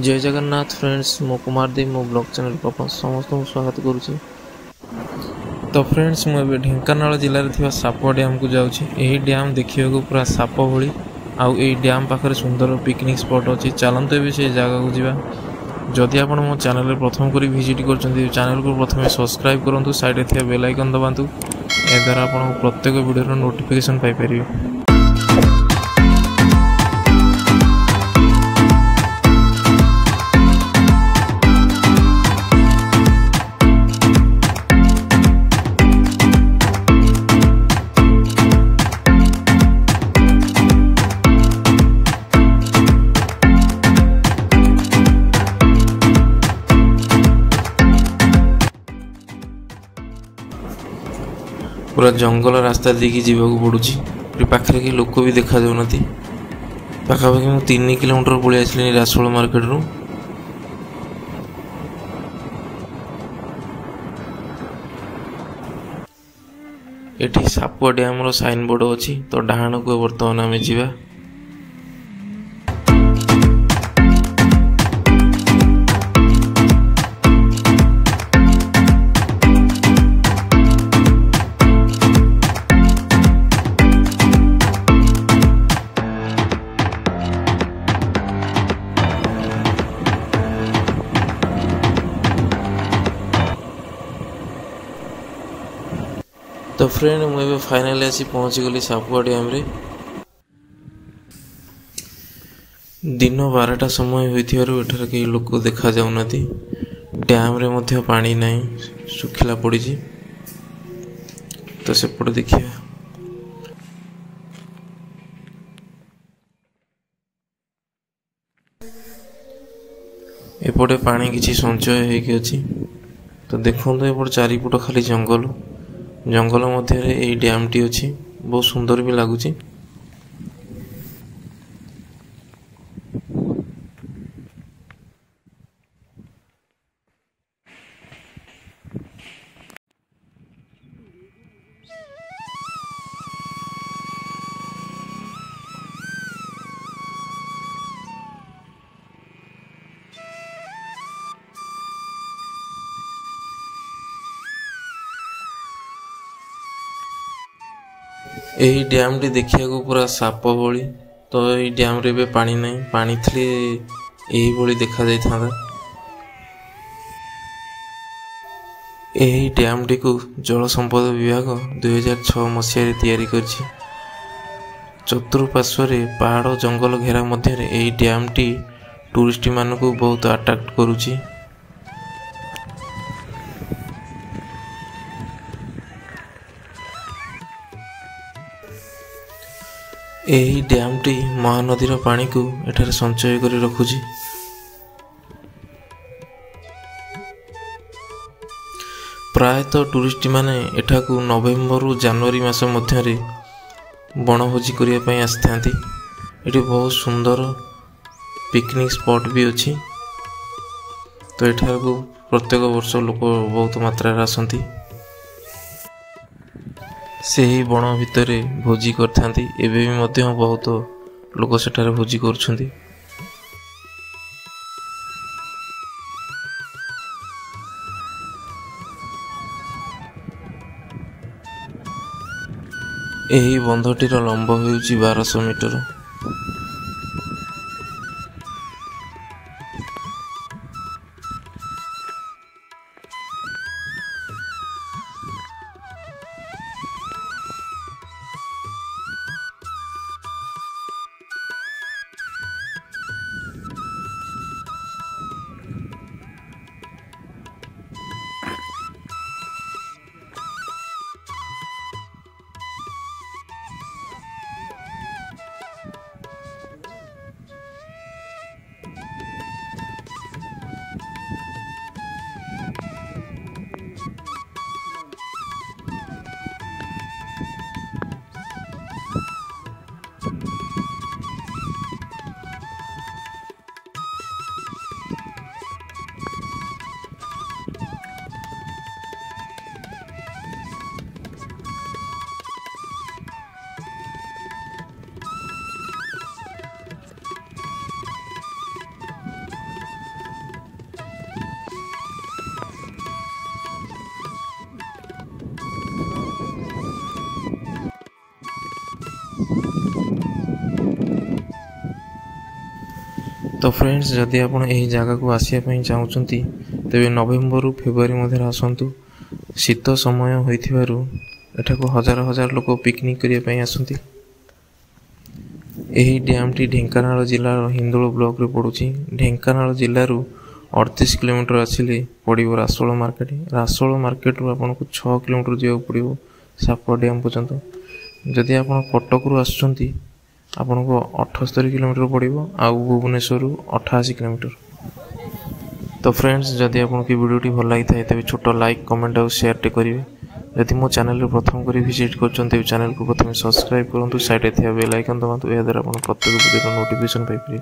जय जगन्नाथ फ्रेंड्स मो कुमार देव मो ब्लॉग चैनल को आप समस्त स्वागत करुच्ची। तो फ्रेंड्स मुझे ढेंकानाल जिले में साप डैम को जाऊँगी। यही डैम देखा पूरा साप भली आउ डैम पाखे सुंदर पिकनिक स्पॉट अच्छी। चलते भी से जगह को जावा। जदि आप मो चैनल प्रथम कर विजिट कर चैनल को प्रथम सब्सक्राइब करूँ, साइड थी बेल आइकन दबातु। ए द्वारा आप प्रत्येक वीडियो नोटिफिकेशन पाइपर। पूरा जंगल रास्ता देखिए जावाक पड़ुची। पाखे कि लोक भी देखा जाऊना। पाखापाखि मुझे 3 किलोमीटर पलि आसली रासोल मार्केट रू। एठी सापुआ डैम रो साइन बोर्ड अच्छी। तो डाहाण को बर्तमान आम जा। तो फ्रेंड मुझे फाइनाली आसी पहुंची गली सापुआ डैम रे। दिन 12टा समय होइथिबारु एठार के लोक देखा जाउनाती। डैम रे मध्य पानी नहीं, सुखिला पड़ी। तो सेपट देखिए। एपटे पानी किछि संचय होइके अछि। तो देखो एपटे चारिपट खाली जंगल। जंगल मध्य यही डैम टी अच्छी। बहुत सुंदर भी लगुच। यही डैम टी देखिया को पूरा साप भली। तो यही डैम रे बे पानी नहीं, पानी थले यही भली देखा जाय था। यही डैम टी को जल संपद विभाग 2006 मसीह तैयारी करछि। चतुर्पार्श्व रे पहाड़ जंगल घेरा मध्य रे यही डैम टी टूरिस्ट मान को बहुत अट्रैक्ट करुछि। यही डैम टी महानदीर पानी को एठारे संचय कर रखुची। प्रायतः टूरिस्ट माने एठाकू नवेम्बर रु जनवरी मास मध्य बनभोजी करने ପାଇଁ ଆସିଥାନ୍ତି। एठी बहुत सुंदर पिकनिक स्पॉट भी अच्छी। तो एठाकू प्रत्येक वर्ष लोक बहुत मात्रा आसंती। से ही बण भितर भोजी करथांती। एबे भी मध्य बहुत लोक सेठारे भोजी करछंती। एही बंधटीर लंब हेउची 1200 मीटर। तो फ्रेंड्स जदि आप यही जगह को आसपा चाहते तेज नवेम्बर फेब्रुआरी मध्य आसतु शीत समय होठा हजार हजार लोक पिकनिक करने आसती। यही dam T Dhenkanal जिलार Hindol block रे पड़ुछि। ढेंकानाल जिलूर 38 किलोमीटर आसिले पड़ो रासोल मार्केट। रासोल मार्केट रू आपको 6 किलोमीटर जावाक पड़ो साप डैम पर्यंत। जदि आप कटक रू आसुंच आपको 78 किलोमीटर पड़ो आउ भुवनेश्वर 88 किलोमीटर। तो फ्रेंड्स जदि आपको वीडियोटी भल लगी था तेज छोट लाइक कमेंट और शेयर टे करेंगे। जदि मो चैनल प्रथम कर विजिट कर चैनल को प्रथम सब्सक्राइब करूँ साइड थी बेल आइकन दबातु। यह द्वारा आप प्रत्येक वीडियो नोटिफिकेशन पाइपर।